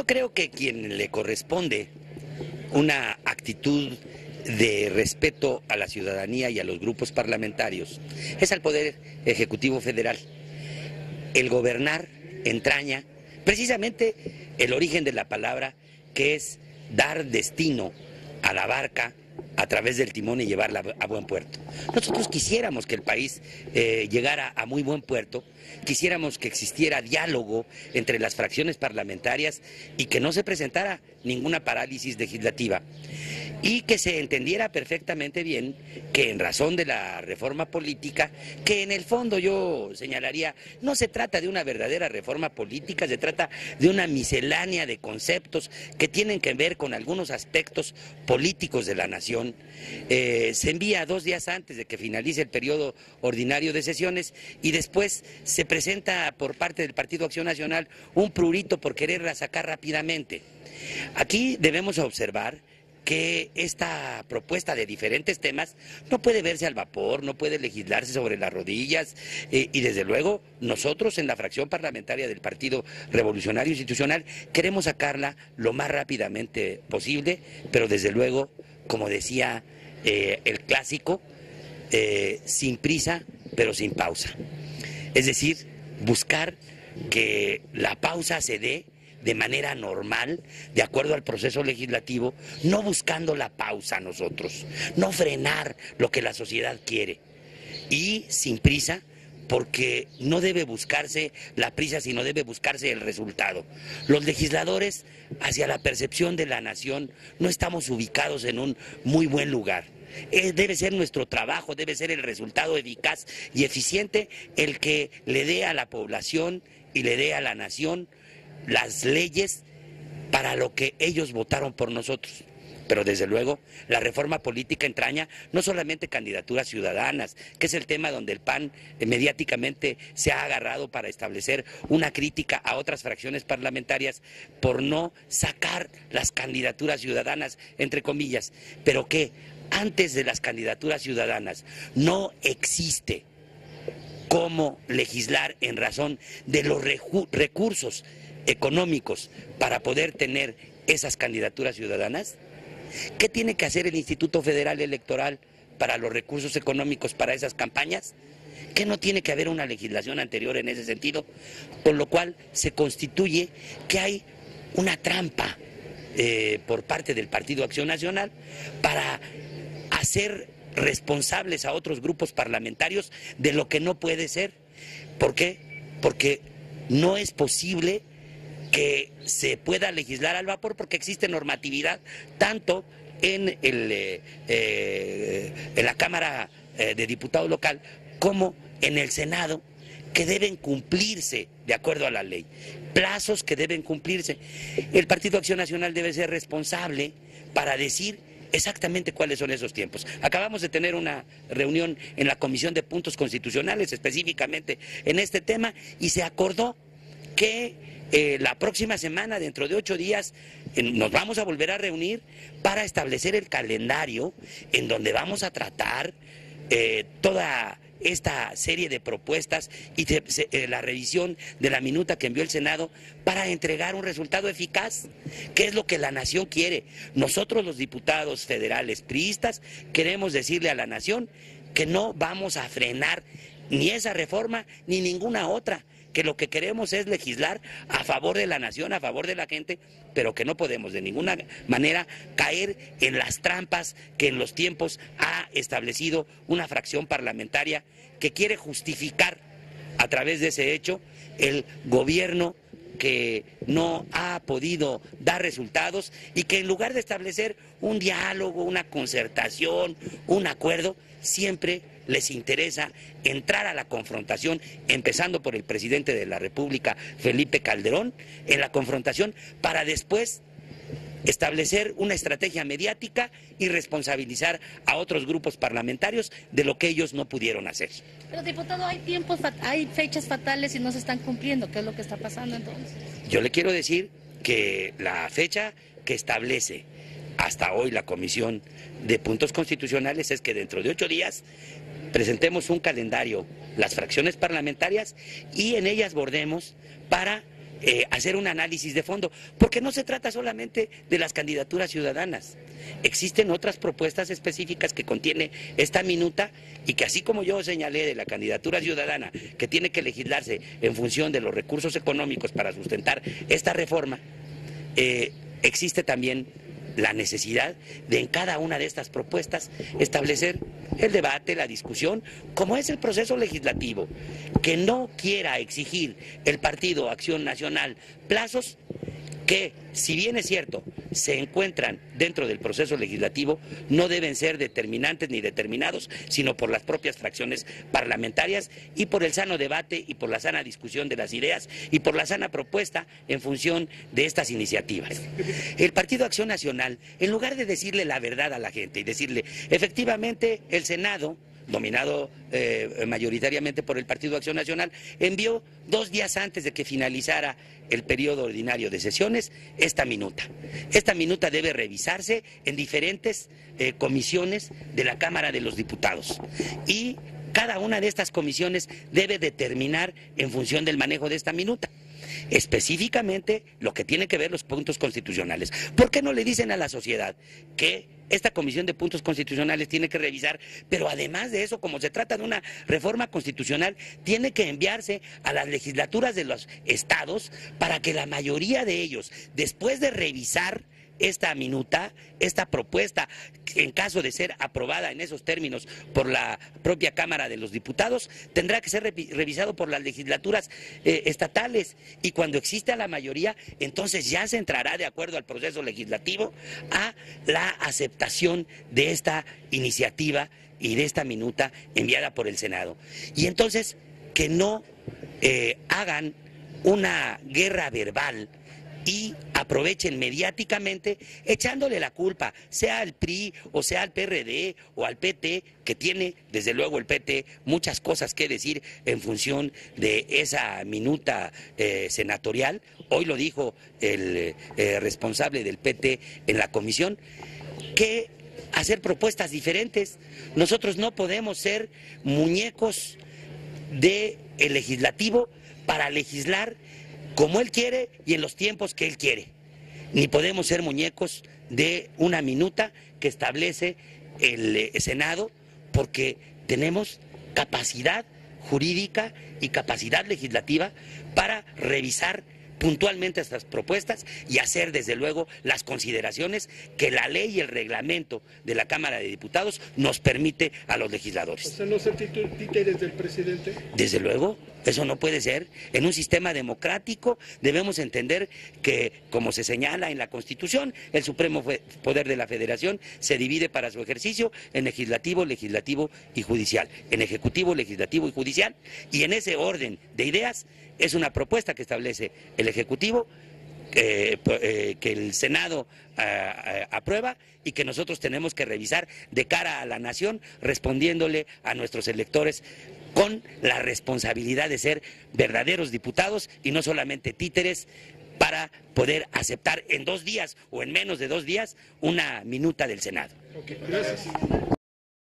Yo creo que quien le corresponde una actitud de respeto a la ciudadanía y a los grupos parlamentarios es al Poder Ejecutivo Federal. El gobernar entraña precisamente el origen de la palabra, que es dar destino a la barca a través del timón y llevarla a buen puerto. Nosotros quisiéramos que el país llegara a muy buen puerto, quisiéramos que existiera diálogo entre las fracciones parlamentarias y que no se presentara ninguna parálisis legislativa y que se entendiera perfectamente bien que en razón de la reforma política, que en el fondo yo señalaría, no se trata de una verdadera reforma política, se trata de una miscelánea de conceptos que tienen que ver con algunos aspectos políticos de la nación. Se envía 2 días antes de que finalice el periodo ordinario de sesiones y después se presenta por parte del Partido Acción Nacional un prurito por quererla sacar rápidamente. Aquí debemos observar que esta propuesta de diferentes temas no puede verse al vapor, no puede legislarse sobre las rodillas y desde luego nosotros en la fracción parlamentaria del Partido Revolucionario Institucional queremos sacarla lo más rápidamente posible, pero desde luego, como decía el clásico, sin prisa pero sin pausa. Es decir, buscar que la pausa se dé de manera normal, de acuerdo al proceso legislativo, no buscando la pausa nosotros, no frenar lo que la sociedad quiere. Y sin prisa, porque no debe buscarse la prisa, sino debe buscarse el resultado. Los legisladores, hacia la percepción de la nación, no estamos ubicados en un muy buen lugar. Debe ser nuestro trabajo, debe ser el resultado eficaz y eficiente el que le dé a la población y le dé a la nación las leyes para lo que ellos votaron por nosotros. Pero desde luego la reforma política entraña no solamente candidaturas ciudadanas, que es el tema donde el PAN mediáticamente se ha agarrado para establecer una crítica a otras fracciones parlamentarias por no sacar las candidaturas ciudadanas, entre comillas, pero que antes de las candidaturas ciudadanas no existe cómo legislar en razón de los recursos económicos para poder tener esas candidaturas ciudadanas. ¿Qué tiene que hacer el Instituto Federal Electoral para los recursos económicos para esas campañas? ¿Que no tiene que haber una legislación anterior en ese sentido? Con lo cual se constituye que hay una trampa por parte del Partido Acción Nacional para hacer responsables a otros grupos parlamentarios de lo que no puede ser. ¿Por qué? Porque no es posible que se pueda legislar al vapor porque existe normatividad tanto en la Cámara de Diputados local como en el Senado, que deben cumplirse de acuerdo a la ley, plazos que deben cumplirse. El Partido Acción Nacional debe ser responsable para decir exactamente cuáles son esos tiempos. Acabamos de tener una reunión en la Comisión de Puntos Constitucionales específicamente en este tema y se acordó que la próxima semana, dentro de 8 días, nos vamos a volver a reunir para establecer el calendario en donde vamos a tratar toda esta serie de propuestas y la revisión de la minuta que envió el Senado para entregar un resultado eficaz, que es lo que la nación quiere. Nosotros los diputados federales priistas queremos decirle a la nación que no vamos a frenar ni esa reforma ni ninguna otra, que lo que queremos es legislar a favor de la nación, a favor de la gente, pero que no podemos de ninguna manera caer en las trampas que en los tiempos ha establecido una fracción parlamentaria que quiere justificar a través de ese hecho el gobierno que no ha podido dar resultados y que en lugar de establecer un diálogo, una concertación, un acuerdo, siempre les interesa entrar a la confrontación, empezando por el presidente de la República, Felipe Calderón, en la confrontación para después establecer una estrategia mediática y responsabilizar a otros grupos parlamentarios de lo que ellos no pudieron hacer. Pero diputado, hay fechas fatales y no se están cumpliendo. ¿Qué es lo que está pasando entonces? Yo le quiero decir que la fecha que establece hasta hoy la Comisión de Puntos Constitucionales es que dentro de 8 días presentemos un calendario, las fracciones parlamentarias, y en ellas bordemos para hacer un análisis de fondo, porque no se trata solamente de las candidaturas ciudadanas. Existen otras propuestas específicas que contiene esta minuta y que, así como yo señalé de la candidatura ciudadana, que tiene que legislarse en función de los recursos económicos para sustentar esta reforma, existe también la necesidad de, en cada una de estas propuestas, establecer el debate, la discusión, como es el proceso legislativo. Que no quiera exigir el Partido Acción Nacional plazos que, si bien es cierto, se encuentran dentro del proceso legislativo, no deben ser determinantes ni determinados, sino por las propias fracciones parlamentarias y por el sano debate y por la sana discusión de las ideas y por la sana propuesta en función de estas iniciativas. El Partido Acción Nacional, en lugar de decirle la verdad a la gente y decirle, efectivamente, el Senado, dominado mayoritariamente por el Partido Acción Nacional, envió 2 días antes de que finalizara el periodo ordinario de sesiones esta minuta. Esta minuta debe revisarse en diferentes comisiones de la Cámara de los Diputados y cada una de estas comisiones debe determinar en función del manejo de esta minuta. Específicamente lo que tiene que ver los puntos constitucionales. ¿Por qué no le dicen a la sociedad que esta Comisión de Puntos Constitucionales tiene que revisar, pero además de eso, como se trata de una reforma constitucional, tiene que enviarse a las legislaturas de los estados para que la mayoría de ellos, después de revisar esta minuta, esta propuesta, en caso de ser aprobada en esos términos por la propia Cámara de los Diputados, tendrá que ser revisado por las legislaturas estatales, y cuando exista la mayoría, entonces ya se entrará, de acuerdo al proceso legislativo, a la aceptación de esta iniciativa y de esta minuta enviada por el Senado. Y entonces que no hagan una guerra verbal y aprovechen mediáticamente echándole la culpa, sea al PRI o sea al PRD o al PT, que tiene desde luego el PT muchas cosas que decir en función de esa minuta senatorial. Hoy lo dijo el responsable del PT en la comisión, que hacer propuestas diferentes. Nosotros no podemos ser muñecos del legislativo para legislar como él quiere y en los tiempos que él quiere. Ni podemos ser muñecos de una minuta que establece el Senado, porque tenemos capacidad jurídica y capacidad legislativa para revisar puntualmente estas propuestas y hacer desde luego las consideraciones que la ley y el reglamento de la Cámara de Diputados nos permite a los legisladores. ¿O sea, no ser títeres del presidente? Desde luego, eso no puede ser. En un sistema democrático debemos entender que, como se señala en la Constitución, el supremo poder de la Federación se divide para su ejercicio en legislativo, legislativo y judicial, en ejecutivo, legislativo y judicial, y en ese orden de ideas es una propuesta que establece el Ejecutivo, que el Senado aprueba y que nosotros tenemos que revisar de cara a la nación, respondiéndole a nuestros electores con la responsabilidad de ser verdaderos diputados y no solamente títeres para poder aceptar en 2 días o en menos de 2 días una minuta del Senado. Okay, gracias.